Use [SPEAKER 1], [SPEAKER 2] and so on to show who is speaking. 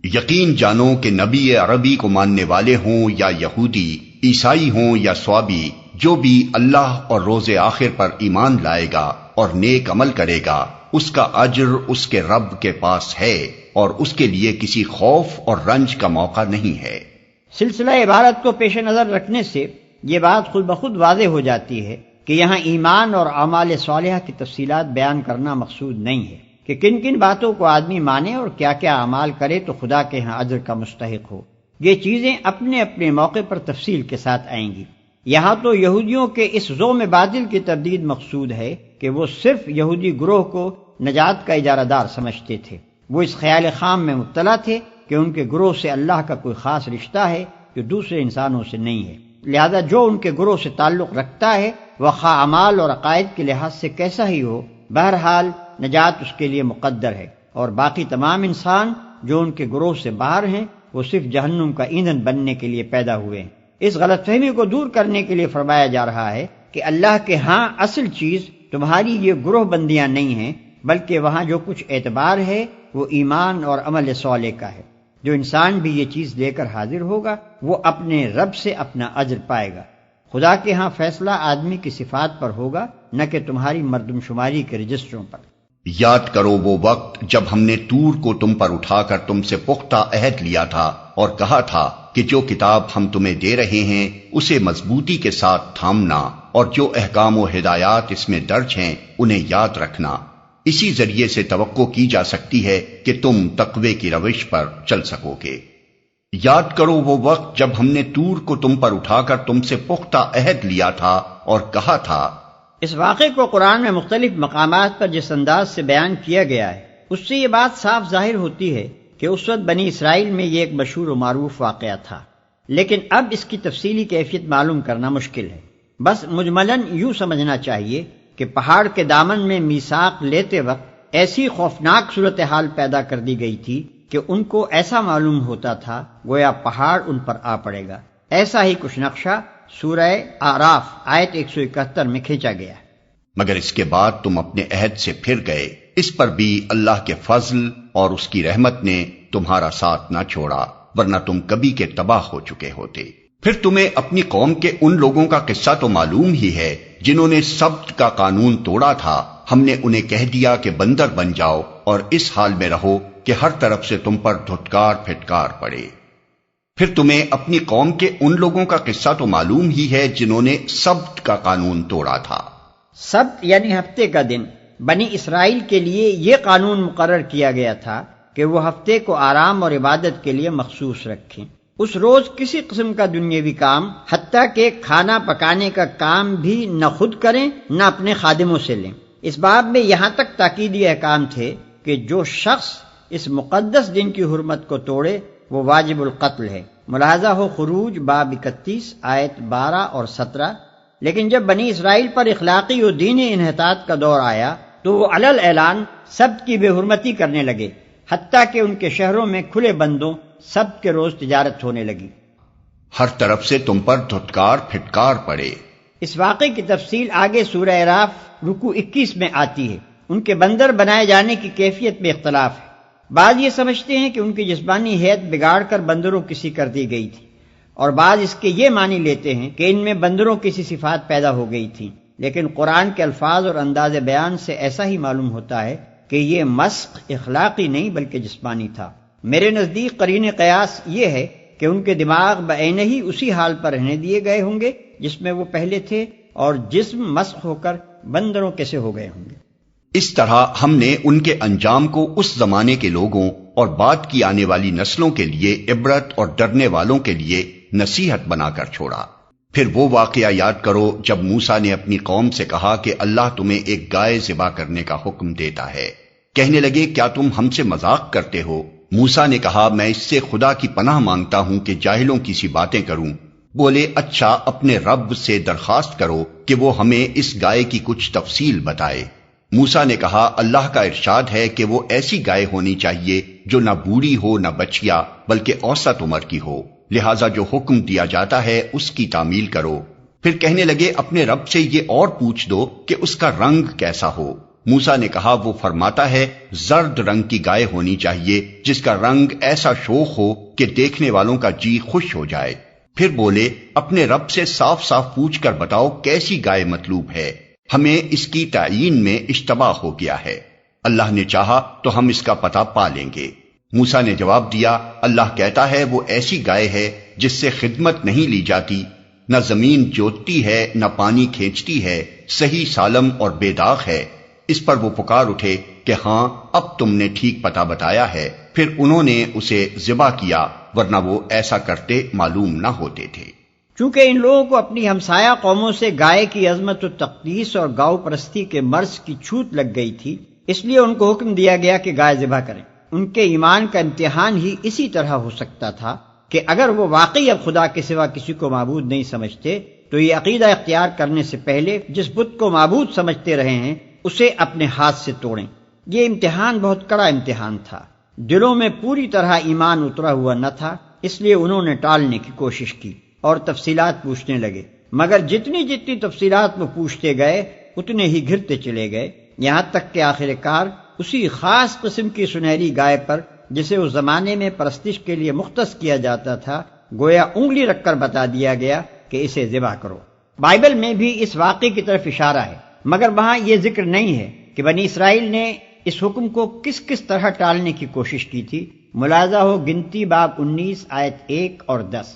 [SPEAKER 1] یقین جانو کہ نبی عربی کو ماننے والے ہوں یا یہودی، عیسائی ہوں یا صوابی، جو بھی اللہ اور روز آخر پر ایمان لائے گا اور نیک عمل کرے گا، اس کا اجر اس کے رب کے پاس ہے اور اس کے لیے کسی خوف اور رنج کا موقع نہیں ہے۔
[SPEAKER 2] سلسلہ عبارت کو پیش نظر رکھنے سے یہ بات خود بخود واضح ہو جاتی ہے کہ یہاں ایمان اور اعمال صالحہ کی تفصیلات بیان کرنا مقصود نہیں ہے کہ کن کن باتوں کو آدمی مانے اور کیا کیا اعمال کرے تو خدا کے ہاں اجر کا مستحق ہو۔ یہ چیزیں اپنے اپنے موقع پر تفصیل کے ساتھ آئیں گی۔ یہاں تو یہودیوں کے اس ذوم باطل کی تردید مقصود ہے کہ وہ صرف یہودی گروہ کو نجات کا اجارہ دار سمجھتے تھے۔ وہ اس خیال خام میں مبتلا تھے کہ ان کے گروہ سے اللہ کا کوئی خاص رشتہ ہے جو دوسرے انسانوں سے نہیں ہے، لہذا جو ان کے گروہ سے تعلق رکھتا ہے وہ خواہ اعمال اور عقائد کے لحاظ سے کیسا ہی ہو، بہرحال نجات اس کے لیے مقدر ہے، اور باقی تمام انسان جو ان کے گروہ سے باہر ہیں وہ صرف جہنم کا ایندھن بننے کے لیے پیدا ہوئے ہیں۔ اس غلط فہمی کو دور کرنے کے لیے فرمایا جا رہا ہے کہ اللہ کے ہاں اصل چیز تمہاری یہ گروہ بندیاں نہیں ہیں، بلکہ وہاں جو کچھ اعتبار ہے وہ ایمان اور عمل صالح کا ہے۔ جو انسان بھی یہ چیز لے کر حاضر ہوگا وہ اپنے رب سے اپنا اجر پائے گا۔ خدا کے ہاں فیصلہ آدمی کی صفات پر ہوگا، نہ کہ تمہاری مردم شماری کے رجسٹروں پر۔
[SPEAKER 1] یاد کرو وہ وقت جب ہم نے طور کو تم پر اٹھا کر تم سے پختہ عہد لیا تھا اور کہا تھا کہ جو کتاب ہم تمہیں دے رہے ہیں اسے مضبوطی کے ساتھ تھامنا اور جو احکام و ہدایات اس میں درج ہیں انہیں یاد رکھنا۔ اسی ذریعے سے توقع کی جا سکتی ہے کہ تم تقوی کی روش پر چل سکو گے۔ یاد کرو وہ وقت جب ہم نے طور کو تم پر اٹھا کر تم سے پختہ عہد لیا تھا اور کہا تھا۔
[SPEAKER 2] اس واقعے کو قرآن میں مختلف مقامات پر جس انداز سے بیان کیا گیا ہے اس سے یہ بات صاف ظاہر ہوتی ہے کہ اس وقت بنی اسرائیل میں یہ ایک مشہور و معروف واقعہ تھا، لیکن اب اس کی تفصیلی کیفیت معلوم کرنا مشکل ہے۔ بس مجملاً یوں سمجھنا چاہیے کہ پہاڑ کے دامن میں میثاق لیتے وقت ایسی خوفناک صورتحال پیدا کر دی گئی تھی کہ ان کو ایسا معلوم ہوتا تھا گویا پہاڑ ان پر آ پڑے گا۔ ایسا ہی کچھ نقشہ سورہ اعراف آیت 171 میں کھینچا گیا۔
[SPEAKER 1] مگر اس کے بعد تم اپنے عہد سے پھر گئے، اس پر بھی اللہ کے فضل اور اس کی رحمت نے تمہارا ساتھ نہ چھوڑا، ورنہ تم کبھی کے تباہ ہو چکے ہوتے۔ پھر تمہیں اپنی قوم کے ان لوگوں کا قصہ تو معلوم ہی ہے جنہوں نے سبت کا قانون توڑا تھا۔ ہم نے انہیں کہہ دیا کہ بندر بن جاؤ اور اس حال میں رہو کہ ہر طرف سے تم پر دھتکار پھٹکار پڑے۔ پھر تمہیں اپنی قوم کے ان لوگوں کا قصہ تو معلوم ہی ہے جنہوں نے سبت کا قانون توڑا تھا۔
[SPEAKER 2] سبت یعنی ہفتے کا دن۔ بنی اسرائیل کے لیے یہ قانون مقرر کیا گیا تھا کہ وہ ہفتے کو آرام اور عبادت کے لیے مخصوص رکھیں۔ اس روز کسی قسم کا دنیاوی کام، حتیٰ کہ کھانا پکانے کا کام بھی نہ خود کریں نہ اپنے خادموں سے لیں۔ اس باب میں یہاں تک تاکیدی احکام تھے کہ جو شخص اس مقدس دن کی حرمت کو توڑے وہ واجب القتل ہے۔ ملاحظہ ہو خروج باب 31 آیت 12 اور 17۔ لیکن جب بنی اسرائیل پر اخلاقی و دینی انحطاط کا دور آیا تو وہ علل اعلان سبت کی بے حرمتی کرنے لگے، حتیٰ کہ ان کے شہروں میں کھلے بندوں سبت کے روز تجارت ہونے لگی۔
[SPEAKER 1] ہر طرف سے تم پر دھتکار پھٹکار پڑے۔
[SPEAKER 2] اس واقعے کی تفصیل آگے سورہ اعراف رکوع 21 میں آتی ہے۔ ان کے بندر بنائے جانے کی کیفیت میں اختلاف ہے۔ بعض یہ سمجھتے ہیں کہ ان کی جسمانی حیت بگاڑ کر بندروں کسی کر دی گئی تھی، اور بعض اس کے یہ معنی لیتے ہیں کہ ان میں بندروں کی سی صفات پیدا ہو گئی تھی، لیکن قرآن کے الفاظ اور انداز بیان سے ایسا ہی معلوم ہوتا ہے کہ یہ مسخ اخلاقی نہیں بلکہ جسمانی تھا۔ میرے نزدیک قرین قیاس یہ ہے کہ ان کے دماغ بعینہ ہی اسی حال پر رہنے دیے گئے ہوں گے جس میں وہ پہلے تھے، اور جسم مسخ ہو کر بندروں کیسے ہو گئے ہوں گے۔
[SPEAKER 1] اس طرح ہم نے ان کے انجام کو اس زمانے کے لوگوں اور بعد کی آنے والی نسلوں کے لیے عبرت اور ڈرنے والوں کے لیے نصیحت بنا کر چھوڑا۔ پھر وہ واقعہ یاد کرو جب موسیٰ نے اپنی قوم سے کہا کہ اللہ تمہیں ایک گائے ذبح کرنے کا حکم دیتا ہے۔ کہنے لگے کیا تم ہم سے مذاق کرتے ہو؟ موسیٰ نے کہا میں اس سے خدا کی پناہ مانگتا ہوں کہ جاہلوں کی سی باتیں کروں۔ بولے اچھا اپنے رب سے درخواست کرو کہ وہ ہمیں اس گائے کی کچھ تفصیل بتائے۔ موسیٰ نے کہا اللہ کا ارشاد ہے کہ وہ ایسی گائے ہونی چاہیے جو نہ بوڑھی ہو نہ بچیا بلکہ اوسط عمر کی ہو، لہٰذا جو حکم دیا جاتا ہے اس کی تعمیل کرو۔ پھر کہنے لگے اپنے رب سے یہ اور پوچھ دو کہ اس کا رنگ کیسا ہو۔ موسیٰ نے کہا وہ فرماتا ہے زرد رنگ کی گائے ہونی چاہیے جس کا رنگ ایسا شوخ ہو کہ دیکھنے والوں کا جی خوش ہو جائے۔ پھر بولے اپنے رب سے صاف صاف پوچھ کر بتاؤ کیسی گائے مطلوب ہے، ہمیں اس کی تعیین میں اشتباہ ہو گیا ہے، اللہ نے چاہا تو ہم اس کا پتہ پا لیں گے۔ موسیٰ نے جواب دیا اللہ کہتا ہے وہ ایسی گائے ہے جس سے خدمت نہیں لی جاتی، نہ زمین جوتتی ہے نہ پانی کھینچتی ہے، صحیح سالم اور بے داغ ہے۔ اس پر وہ پکار اٹھے کہ ہاں اب تم نے ٹھیک پتہ بتایا ہے، پھر انہوں نے اسے ذبح کیا ورنہ وہ ایسا کرتے معلوم نہ ہوتے تھے۔
[SPEAKER 2] چونکہ ان لوگوں کو اپنی ہمسایہ قوموں سے گائے کی عظمت و تقدیس اور گاؤ پرستی کے مرض کی چھوٹ لگ گئی تھی، اس لیے ان کو حکم دیا گیا کہ گائے ذبح کریں۔ ان کے ایمان کا امتحان ہی اسی طرح ہو سکتا تھا کہ اگر وہ واقعی اب خدا کے سوا کسی کو معبود نہیں سمجھتے تو یہ عقیدہ اختیار کرنے سے پہلے جس بت کو معبود سمجھتے رہے ہیں اسے اپنے ہاتھ سے توڑیں۔ یہ امتحان بہت کڑا امتحان تھا، دلوں میں پوری طرح ایمان اترا ہوا نہ تھا، اس لیے انہوں نے ٹالنے کی کوشش کی اور تفصیلات پوچھنے لگے، مگر جتنی تفصیلات وہ پوچھتے گئے اتنے ہی گھرتے چلے گئے، یہاں تک کہ آخر کار اسی خاص قسم کی سنہری گائے پر جسے اس زمانے میں پرستش کے لیے مختص کیا جاتا تھا گویا انگلی رکھ کر بتا دیا گیا کہ اسے ذبح کرو۔ بائبل میں بھی اس واقعے کی طرف اشارہ ہے، مگر وہاں یہ ذکر نہیں ہے کہ بنی اسرائیل نے اس حکم کو کس طرح ٹالنے کی کوشش کی تھی۔ ملاحظہ ہو گنتی باب 19 آیت 1 اور 10۔